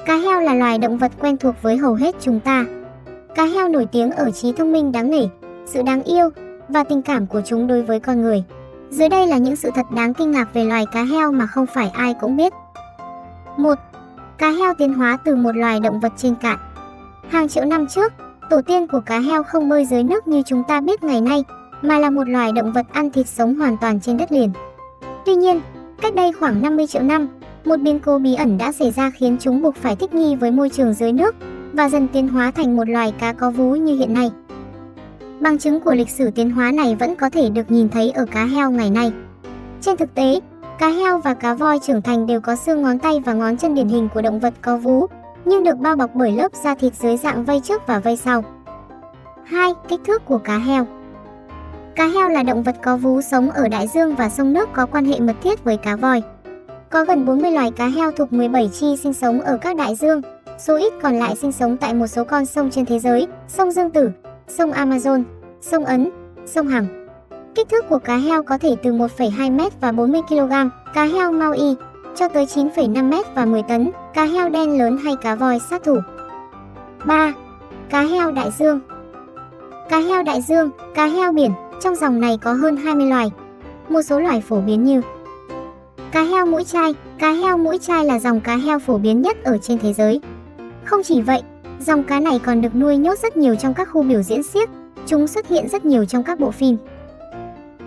Cá heo là loài động vật quen thuộc với hầu hết chúng ta. Cá heo nổi tiếng ở trí thông minh đáng nể, sự đáng yêu và tình cảm của chúng đối với con người. Dưới đây là những sự thật đáng kinh ngạc về loài cá heo mà không phải ai cũng biết. 1. Cá heo tiến hóa từ một loài động vật trên cạn. Hàng triệu năm trước, tổ tiên của cá heo không bơi dưới nước như chúng ta biết ngày nay, mà là một loài động vật ăn thịt sống hoàn toàn trên đất liền. Tuy nhiên, cách đây khoảng 50 triệu năm, một biến cố bí ẩn đã xảy ra khiến chúng buộc phải thích nghi với môi trường dưới nước và dần tiến hóa thành một loài cá có vú như hiện nay. Bằng chứng của lịch sử tiến hóa này vẫn có thể được nhìn thấy ở cá heo ngày nay. Trên thực tế, cá heo và cá voi trưởng thành đều có xương ngón tay và ngón chân điển hình của động vật có vú, nhưng được bao bọc bởi lớp da thịt dưới dạng vây trước và vây sau. 2. Kích thước của cá heo. Cá heo là động vật có vú sống ở đại dương và sông nước có quan hệ mật thiết với cá voi. Có gần 40 loài cá heo thuộc 17 chi sinh sống ở các đại dương, số ít còn lại sinh sống tại một số con sông trên thế giới, sông Dương Tử, sông Amazon, sông Ấn, sông Hằng. Kích thước của cá heo có thể từ 1,2 m và 40 kg, cá heo Maui, cho tới 9,5 m và 10 tấn, cá heo đen lớn hay cá voi sát thủ. 3. Cá heo đại dương. Cá heo đại dương, cá heo biển, trong dòng này có hơn 20 loài. Một số loài phổ biến như cá heo mũi chai. Cá heo mũi chai là dòng cá heo phổ biến nhất ở trên thế giới. Không chỉ vậy, dòng cá này còn được nuôi nhốt rất nhiều trong các khu biểu diễn xiếc. Chúng xuất hiện rất nhiều trong các bộ phim.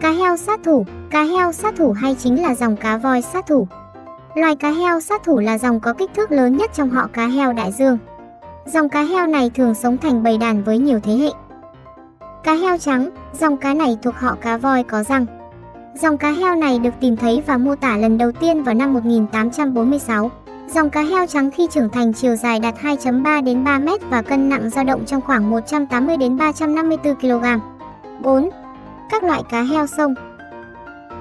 Cá heo sát thủ. Cá heo sát thủ hay chính là dòng cá voi sát thủ. Loài cá heo sát thủ là dòng có kích thước lớn nhất trong họ cá heo đại dương. Dòng cá heo này thường sống thành bầy đàn với nhiều thế hệ. Cá heo trắng. Dòng cá này thuộc họ cá voi có răng. Dòng cá heo này được tìm thấy và mô tả lần đầu tiên vào năm 1846. Dòng cá heo trắng khi trưởng thành chiều dài đạt 2,3 đến 3 m và cân nặng dao động trong khoảng 180 đến 354 kg. 4. Các loại cá heo sông.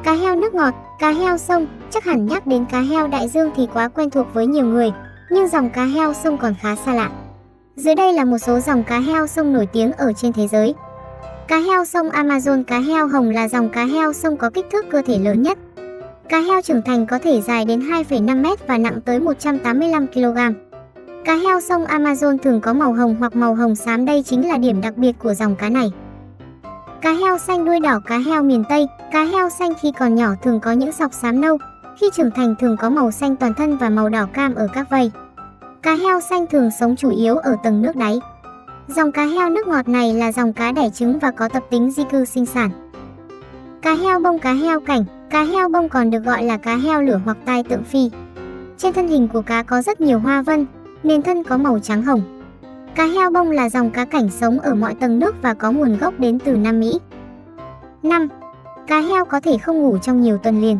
Cá heo nước ngọt. Cá heo sông, chắc hẳn nhắc đến cá heo đại dương thì quá quen thuộc với nhiều người, nhưng dòng cá heo sông còn khá xa lạ. Dưới đây là một số dòng cá heo sông nổi tiếng ở trên thế giới. Cá heo sông Amazon. Cá heo hồng là dòng cá heo sông có kích thước cơ thể lớn nhất. Cá heo trưởng thành có thể dài đến 2,5 m và nặng tới 185 kg. Cá heo sông Amazon thường có màu hồng hoặc màu hồng xám, đây chính là điểm đặc biệt của dòng cá này. Cá heo xanh đuôi đỏ. Cá heo miền Tây. Cá heo xanh khi còn nhỏ thường có những sọc xám nâu, khi trưởng thành thường có màu xanh toàn thân và màu đỏ cam ở các vây. Cá heo xanh thường sống chủ yếu ở tầng nước đáy. Dòng cá heo nước ngọt này là dòng cá đẻ trứng và có tập tính di cư sinh sản. Cá heo bông. Cá heo cảnh. Cá heo bông còn được gọi là cá heo lửa hoặc tai tượng phi. Trên thân hình của cá có rất nhiều hoa vân, nền thân có màu trắng hồng. Cá heo bông là dòng cá cảnh sống ở mọi tầng nước và có nguồn gốc đến từ Nam Mỹ. 5. Cá heo có thể không ngủ trong nhiều tuần liền.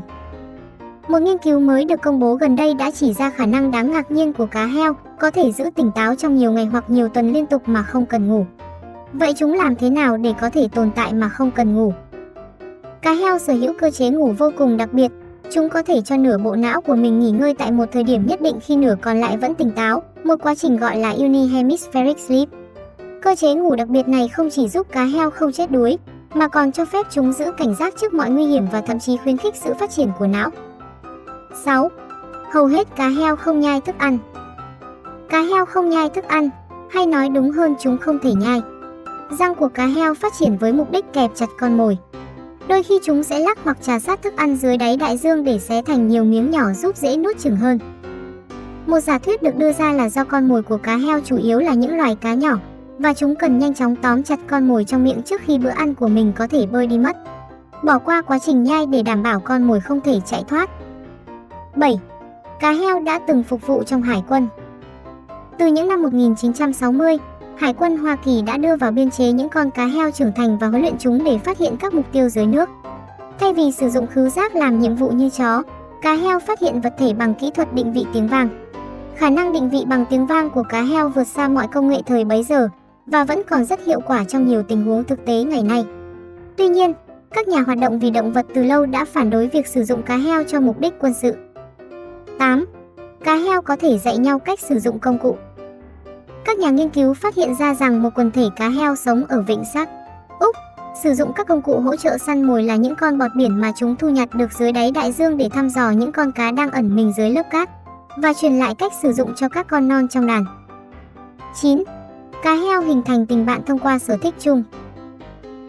Một nghiên cứu mới được công bố gần đây đã chỉ ra khả năng đáng ngạc nhiên của cá heo có thể giữ tỉnh táo trong nhiều ngày hoặc nhiều tuần liên tục mà không cần ngủ. Vậy chúng làm thế nào để có thể tồn tại mà không cần ngủ? Cá heo sở hữu cơ chế ngủ vô cùng đặc biệt. Chúng có thể cho nửa bộ não của mình nghỉ ngơi tại một thời điểm nhất định khi nửa còn lại vẫn tỉnh táo, một quá trình gọi là Unihemispheric Sleep. Cơ chế ngủ đặc biệt này không chỉ giúp cá heo không chết đuối, mà còn cho phép chúng giữ cảnh giác trước mọi nguy hiểm và thậm chí khuyến khích sự phát triển của não. 6. Hầu hết cá heo không nhai thức ăn. Cá heo không nhai thức ăn, hay nói đúng hơn chúng không thể nhai. Răng của cá heo phát triển với mục đích kẹp chặt con mồi. Đôi khi chúng sẽ lắc hoặc trà sát thức ăn dưới đáy đại dương để xé thành nhiều miếng nhỏ giúp dễ nuốt chửng hơn. Một giả thuyết được đưa ra là do con mồi của cá heo chủ yếu là những loài cá nhỏ, và chúng cần nhanh chóng tóm chặt con mồi trong miệng trước khi bữa ăn của mình có thể bơi đi mất, bỏ qua quá trình nhai để đảm bảo con mồi không thể chạy thoát. 7. Cá heo đã từng phục vụ trong hải quân. Từ những năm 1960, Hải quân Hoa Kỳ đã đưa vào biên chế những con cá heo trưởng thành và huấn luyện chúng để phát hiện các mục tiêu dưới nước. Thay vì sử dụng khứu giác làm nhiệm vụ như chó, cá heo phát hiện vật thể bằng kỹ thuật định vị tiếng vang. Khả năng định vị bằng tiếng vang của cá heo vượt xa mọi công nghệ thời bấy giờ và vẫn còn rất hiệu quả trong nhiều tình huống thực tế ngày nay. Tuy nhiên, các nhà hoạt động vì động vật từ lâu đã phản đối việc sử dụng cá heo cho mục đích quân sự. 8. Cá heo có thể dạy nhau cách sử dụng công cụ. Các nhà nghiên cứu phát hiện ra rằng một quần thể cá heo sống ở Vịnh Sắc, Úc, sử dụng các công cụ hỗ trợ săn mồi là những con bọt biển mà chúng thu nhặt được dưới đáy đại dương để thăm dò những con cá đang ẩn mình dưới lớp cát. và truyền lại cách sử dụng cho các con non trong đàn. 9. Cá heo hình thành tình bạn thông qua sở thích chung.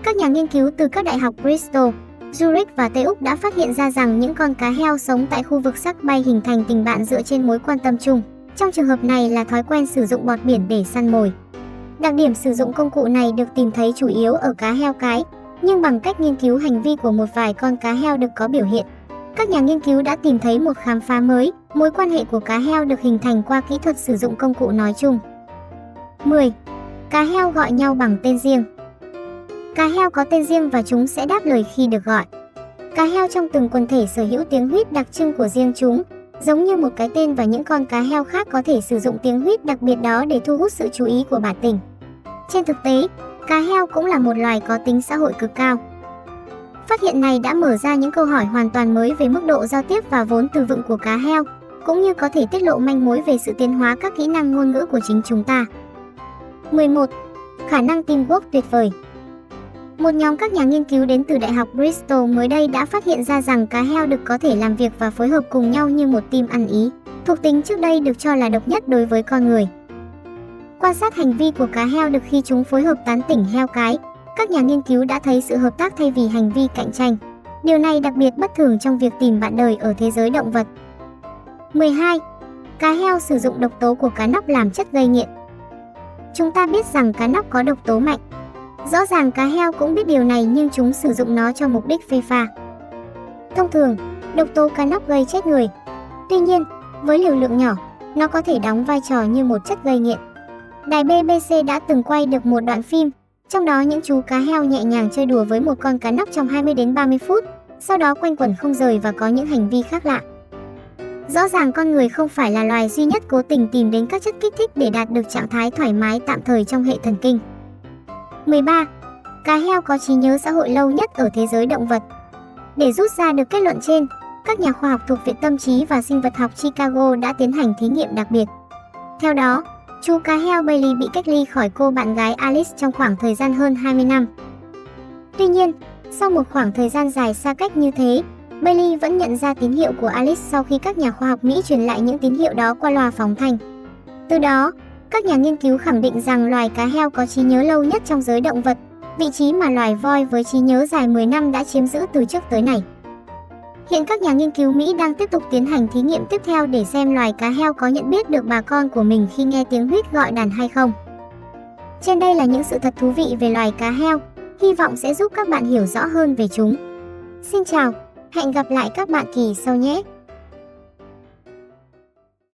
Các nhà nghiên cứu từ các đại học Bristol, Zurich và Tây Úc đã phát hiện ra rằng những con cá heo sống tại khu vực sắc bay hình thành tình bạn dựa trên mối quan tâm chung. Trong trường hợp này là thói quen sử dụng bọt biển để săn mồi. Đặc điểm sử dụng công cụ này được tìm thấy chủ yếu ở cá heo cái, nhưng bằng cách nghiên cứu hành vi của một vài con cá heo đực có biểu hiện, các nhà nghiên cứu đã tìm thấy một khám phá mới, mối quan hệ của cá heo được hình thành qua kỹ thuật sử dụng công cụ nói chung. 10. Cá heo gọi nhau bằng tên riêng. Cá heo có tên riêng và chúng sẽ đáp lời khi được gọi. Cá heo trong từng quần thể sở hữu tiếng huýt đặc trưng của riêng chúng, giống như một cái tên, và những con cá heo khác có thể sử dụng tiếng huýt đặc biệt đó để thu hút sự chú ý của bản tình. Trên thực tế, cá heo cũng là một loài có tính xã hội cực cao. Phát hiện này đã mở ra những câu hỏi hoàn toàn mới về mức độ giao tiếp và vốn từ vựng của cá heo, cũng như có thể tiết lộ manh mối về sự tiến hóa các kỹ năng ngôn ngữ của chính chúng ta. 11. Khả năng teamwork tuyệt vời. Một nhóm các nhà nghiên cứu đến từ Đại học Bristol mới đây đã phát hiện ra rằng cá heo đực có thể làm việc và phối hợp cùng nhau như một team ăn ý, thuộc tính trước đây được cho là độc nhất đối với con người. Quan sát hành vi của cá heo đực khi chúng phối hợp tán tỉnh heo cái, các nhà nghiên cứu đã thấy sự hợp tác thay vì hành vi cạnh tranh. Điều này đặc biệt bất thường trong việc tìm bạn đời ở thế giới động vật. 12. Cá heo sử dụng độc tố của cá nóc làm chất gây nghiện. Chúng ta biết rằng cá nóc có độc tố mạnh. Rõ ràng cá heo cũng biết điều này, nhưng chúng sử dụng nó cho mục đích phê pha. Thông thường, độc tố cá nóc gây chết người. Tuy nhiên, với liều lượng nhỏ, nó có thể đóng vai trò như một chất gây nghiện. Đài BBC đã từng quay được một đoạn phim, trong đó những chú cá heo nhẹ nhàng chơi đùa với một con cá nóc trong 20 đến 30 phút, sau đó quanh quẩn không rời và có những hành vi khác lạ. Rõ ràng con người không phải là loài duy nhất cố tình tìm đến các chất kích thích để đạt được trạng thái thoải mái tạm thời trong hệ thần kinh. 13. Cá heo có trí nhớ xã hội lâu nhất ở thế giới động vật. Để rút ra được kết luận trên, các nhà khoa học thuộc Viện Tâm trí và Sinh vật học Chicago đã tiến hành thí nghiệm đặc biệt. Theo đó, chú cá heo Bailey bị cách ly khỏi cô bạn gái Alice trong khoảng thời gian hơn 20 năm. Tuy nhiên, sau một khoảng thời gian dài xa cách như thế, Bailey vẫn nhận ra tín hiệu của Alice sau khi các nhà khoa học Mỹ truyền lại những tín hiệu đó qua loa phóng thanh. Từ đó, các nhà nghiên cứu khẳng định rằng loài cá heo có trí nhớ lâu nhất trong giới động vật, vị trí mà loài voi với trí nhớ dài 10 năm đã chiếm giữ từ trước tới nay. Hiện các nhà nghiên cứu Mỹ đang tiếp tục tiến hành thí nghiệm tiếp theo để xem loài cá heo có nhận biết được bà con của mình khi nghe tiếng huýt gọi đàn hay không. Trên đây là những sự thật thú vị về loài cá heo, hy vọng sẽ giúp các bạn hiểu rõ hơn về chúng. Xin chào, hẹn gặp lại các bạn kỳ sau nhé!